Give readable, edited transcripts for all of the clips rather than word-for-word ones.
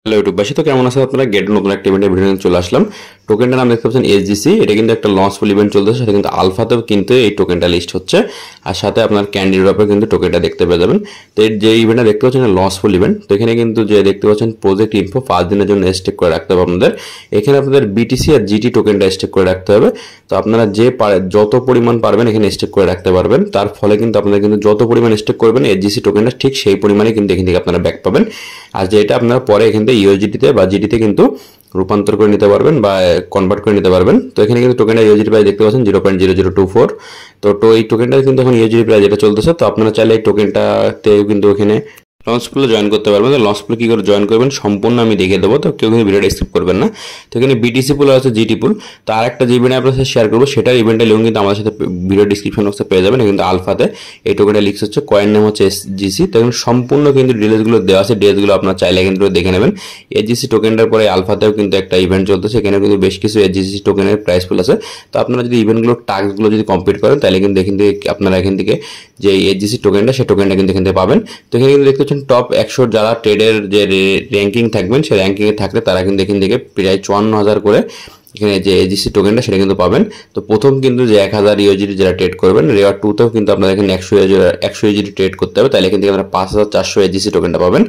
Hello ইউটিউববাসী, তো কেমন আছেন আপনারা? গেট নতুন একটা ইভেন্টের ভিডিও নিয়ে চলে আসলাম। টোকেনটার নাম দেখতে পাচ্ছেন এসজিসি। এটা কিন্তু একটা লঞ্চফুল ইভেন্ট চলতেছে, সাথে কিন্তু আলফাতেও কিন্তু এই টোকেনটা লিস্ট হচ্ছে, আর সাথে আপনার ক্যান্ডি ড্রপে কিন্তু টোকেনটা দেখতে পেয়ে যাবেন। তো এর যে ইভেন্টটা দেখতে পাচ্ছেন লঞ্চফুল ইভেন্ট, তো এখানে কিন্তু যে দেখতে পাচ্ছেন প্রজেক্ট ইনফো 5 দিনের জন্য স্টেক করে রাখতে হবে আপনাদের। এখানে আপনাদের বিটিসি আর জিটি টোকেনটা স্টেক করে রাখতে হবে। তো আপনারা যত পরিমাণ পারবেন এখানে স্টেক করে রাখতে পারবেন। তার ফলে কিন্তু আপনারা কিন্তু যত পরিমাণ স্টেক করবেন এসজিসি টোকেনটা ঠিক সেই পরিমাণে কিন্তু এখান থেকে আপনারা ব্যাক পাবেন। আর যেটা আপনারা পরে এখান থেকে ইউএসডিটিতে বা জিটিতে কিন্তু রূপান্তর করে নিতে পারবেন বা কনভার্ট করে নিতে পারবেন। তো এখানে কিন্তু টোকেনটা ইউএসডি প্রাইস দেখতে পাচ্ছেন 0.0024। তো এই টোকেনটা কিন্তু এখন ইউএসডি প্রাইস যেটা চলতেছে, তো আপনারা চাইলে এই টোকেনটাতে কিন্তু এখানে লঞ্চপুলে জয়েন করতে পারবেন। তো লঞ্চপুলে কী করে জয়েন করবেন সম্পূর্ণ আমি দেখিয়ে দেবো, তো কেউ কিন্তু ভিডিওটা স্কিপ করবেন না। তো এখানে বিটিসি পুল আছে, জিটি পুল। তো আর একটা যে ইভেন্ট আপনার সাথে শেয়ার করবো সেটার ইভেন্টের লিঙ্ক কিন্তু আমাদের সাথে ভিডিও ডিসক্রিপশন বক্সে পেয়ে যাবেন। কিন্তু আলফাতে এই টোকেনটা লিখস হচ্ছে, কয়েন নাম হচ্ছে এসজিসি। তো এখন সম্পূর্ণ কিন্তু ডিটেলসগুলো দেওয়া আছে, ডিটেলসগুলো আপনার চাইলে কিন্তু দেখে নেবেন। এসজিসি টোকেনটার পরে আলফাতেও কিন্তু একটা ইভেন্ট চলতেছে, এখানে কিন্তু বেশ কিছু এসজিসি টোকেনের প্রাইস পুল আছে। তো আপনারা যদি ইভেন্টগুলো টাস্কগুলো যদি কমপ্লিট করেন তাহলে কিন্তু এখান থেকে আপনারা এখান থেকে যে এসজিসি টোকেনটা সেই টোকেনটা কিন্তু এখান থেকে পাবেন। তো এখানে কিন্তু দেখতে পাচ্ছেন টপ 100 যারা ট্রেডের যে র্যাঙ্কিং থাকবেন সেই র্যাঙ্কিংয়ে থাকলে তারা কিন্তু এখান থেকে প্রায় 54,000 করে এখানে যে এজিসি টোকেনটা সেটা কিন্তু পাবেন। তো প্রথম কিন্তু যে 1000 ইউএসডি যারা ট্রেড করবেন, রেওয়ার্ড 2তেও কিন্তু আপনারা এখানে 100 ইউএসডি ট্রেড করতে হবে, তাহলে এখান থেকে আপনারা 5400 এজিসি টোকেনটা পাবেন।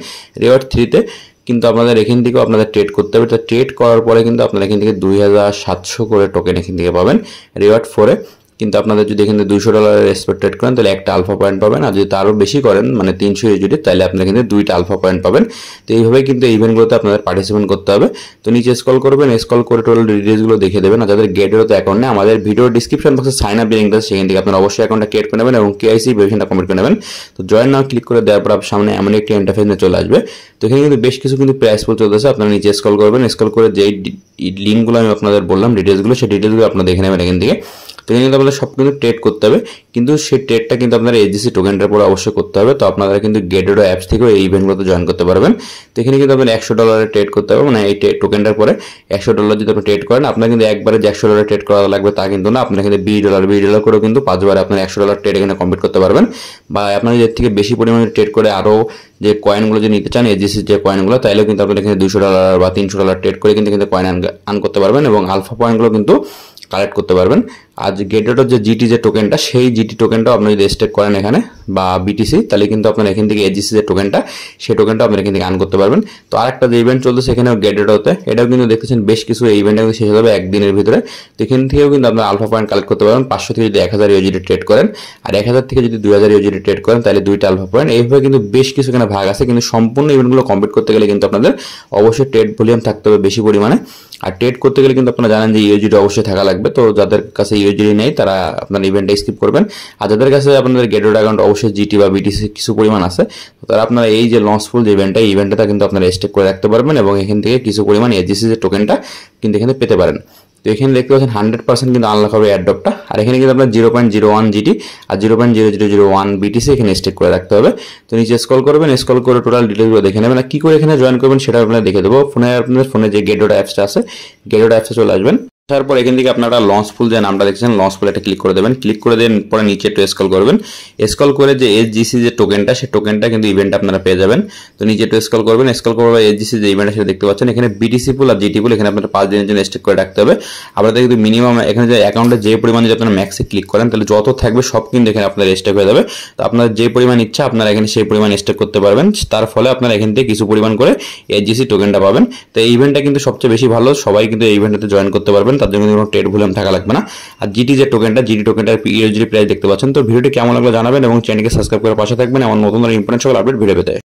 রেওয়ার্ড 3তে কিন্তু আপনাদের এখান থেকেও আপনাদের ট্রেড করতে হবে। তো ট্রেড করার পরে কিন্তু আপনারা এখান থেকে 2700 করে টোকেন এখান থেকে পাবেন। রেওয়ার্ড 4-এ কিন্তু আপনাদের যদি এখানে $200 এক্সপেক্ট ট্রেড করেন তাহলে একটা আলফা পয়েন্ট পাবেন, আর যদি তারও বেশি করেন মানে 300 ইউএসডি তাহলে আপনারা কিন্তু 2টা আলফা পয়েন্ট পাবেন। তো এইভাবে কিন্তু ইভেন্টগুলোতে আপনাদের পার্টিসিপেট করতে হবে। তো নিচে স্ক্রল করবেন, স্ক্রল করে টোটাল ডিটেইলসগুলো দেখে দেবেন। আর যাদের গেটেরও তো অ্যাকাউন্ট নেই, আমাদের ভিডিও ডিসক্রিপশন বক্সে সাইন আপ লিঙ্ক আছে, সেখান থেকে আপনারা অবশ্যই অ্যাকাউন্টটা ক্রিয়েট করে নেবেন এবং কেআইসি ভেরিফিকেশনটা কমপ্লিট করে নেবেন। তো জয়েন নাও ক্লিক করে দেওয়ার পর আপনার সামনে এমন একটি ইন্টারফেস নিয়ে চলে আসবে। তো এখানে কিন্তু বেশ কিছু কিন্তু প্রাইস পুল চলতেছে, আপনারা নিচে স্ক্রল করবেন, স্ক্রল করে যেই লিঙ্কগুলো আমি আপনাদের বললাম ডিটেইলসগুলো, সেই ডিটেইলসগুলো আপনারা দেখে নেবেন এখান থেকে। তো এখানে কিন্তু আপনাদের সব কিন্তু ট্রেড করতে হবে, কিন্তু সেই ট্রেডটা কিন্তু আপনার এসজিসি টোকেনটার পরে অবশ্যই করতে হবে। তো আপনারা কিন্তু গেটেডো অ্যাপস থেকেও এই ইভেন্টগুলোতে জয়েন করতে পারবেন। তো এখানে কিন্তু আপনার $100 ট্রেড করতে হবে, মানে এই টোকেনটার পরে $100 যদি আপনি ট্রেড করেন, আপনার কিন্তু একবারে যে $100 ট্রেড করা লাগবে তা কিন্তু না, আপনার এখানে $20 করেও কিন্তু 5 বারে আপনার $100 ট্রেড এখানে কমপ্লিট করতে পারবেন। বা আপনার এর থেকে বেশি পরিমাণে ট্রেড করে আরও যে কয়েনগুলো যদি নিতে চান এসজিসির যে কয়েনগুলো, তাইলেও কিন্তু আপনার এখানে $200 বা $300 ট্রেড করে কিন্তু কয়েন আর্ন করতে পারবেন এবং আলফা পয়েন্টগুলো কিন্তু কালেক্ট করতে পারবেন। আর গেটেডোর যে জিটি যে টোকেনটা, সেই জিটি টোকেনটাও আপনি যদি স্টেক করেন এখানে বা বিটিসি, তাহলে কিন্তু আপনার এখান থেকে এজিসি যে টোকেনটা সেই টোকেনটা আপনার এখান থেকে আর্ন করতে পারবেন। তো আরেকটা যে ইভেন্ট চলছে সেখানেও গেটেডোতে, এটাও কিন্তু দেখতেছেন বেশ কিছু এই ইভেন্টটা কিন্তু শেষ হবে একদিনের ভিতরে। তো এখান থেকেও কিন্তু আপনার আলফা পয়েন্ট কালেক্ট করতে পারবেন। 500 থেকে যদি 1000 ইউএসডি ট্রেড করেন আর 1000 থেকে যদি 2000 ইউএসডি ট্রেড করেন তাহলে 2টা আলফা পয়েন্ট। এইভাবে কিন্তু বেশ কিছু এখানে ভাগ আছে, কিন্তু সম্পূর্ণ ইভেন্টগুলো কমপ্লিট করতে গেলে কিন্তু আপনাদের অবশ্যই ট্রেড ভলিউম থাকতে হবে বেশি পরিমাণে। আর ট্রেড করতে গেলে কিন্তু আপনারা জানেন যে ইউএসডি অবশ্যই থাকা লাগবে। তো যাদের কাছে ইউএসডি নেই তারা আপনার ইভেন্টটা স্কিপ করবেন। আর যাদের কাছে আপনাদের গেটেডো অ্যাকাউন্ট অবশ্যই জিটি বা বিটিসি কিছু পরিমাণ আছে, তো তারা আপনারা এই যে লঞ্চফুল যে ইভেন্টটা, এই ইভেন্টটা কিন্তু আপনারা স্টেক করে রাখতে পারবেন এবং এখান থেকে কিছু পরিমাণ এজিসি যে টোকেনটা কিন্তু এখানে পেতে পারেন। তো এখানে দেখতে পাচ্ছেন 100% কিন্তু আনলক হবে এয়ারড্রপটা। আর এখানে কিন্তু আপনার 0.01 জিটি আর 0.0001 বিটিসি এখানে স্টেক করে রাখতে হবে। তো নিচে স্ক্রল করবেন, স্ক্রল করে টোটাল ডিটেলসগুলো দেখে নেবেন। আর কি করে এখানে জয়েন করবেন সেটা আপনারা দেখে দেবো। আপনাদের ফোনে যে গেটেডো অ্যাপসটা আছে, গেটেডো অ্যাপসে চলে আসবেন। তারপর এখান থেকে আপনারা লঞ্চফুল যে নামটা দেখছেন লঞ্চফুল একটা ক্লিক করে দেবেন। ক্লিক করে দেন পরে নিচে একটু স্ক্রল করবেন, স্ক্রল করে যে এসজিসি যে টোকেনটা সেই টোকেনটা কিন্তু ইভেন্ট আপনারা পেয়ে যাবেন। তো নিচে একটু স্ক্রল করবেন, স্ক্রল করবে এসজিসি যে ইভেন্টটা সেটা দেখতে পাচ্ছেন। এখানে বিটিসি পুল আর জিটি পুল এখানে আপনারা 5 দিনের জন্য স্টেক করে রাখতে হবে। আপনাদের কিন্তু মিনিমাম এখানে যে অ্যাকাউন্টে যে পরিমাণে যদি আপনারা ম্যাক্সে ক্লিক করেন তাহলে যত থাকবে সব কিন্তু এখানে আপনার স্টেক হয়ে যাবে। তো আপনার যে পরিমাণ ইচ্ছা আপনারা এখানে সেই পরিমাণ স্টেক করতে পারবেন। তার ফলে আপনারা এখান থেকে কিছু পরিমাণ করে এসজিসি টোকেনটা পাবেন। তো এই ইভেন্টটা কিন্তু সবচেয়ে বেশি ভালো, সবাই কিন্তু এই ইভেন্টটাতে জয়েন করতে পারবেন, তার জন্য কোনো ট্রেড ভলিউম থাকা লাগবে না। আর জিটি যে টোকেনটা, জিটি টোকেনটার ইউএসডি প্রাইস দেখতে পাচ্ছেন। তো ভিডিওটি কেমন লাগলো জানাবেন এবং চ্যানেলকে সাবস্ক্রাইব করে পাশে থাকবেন এমন নতুন ইম্পর্টেন্ট সকল আপডেট ভিডিও পেতে।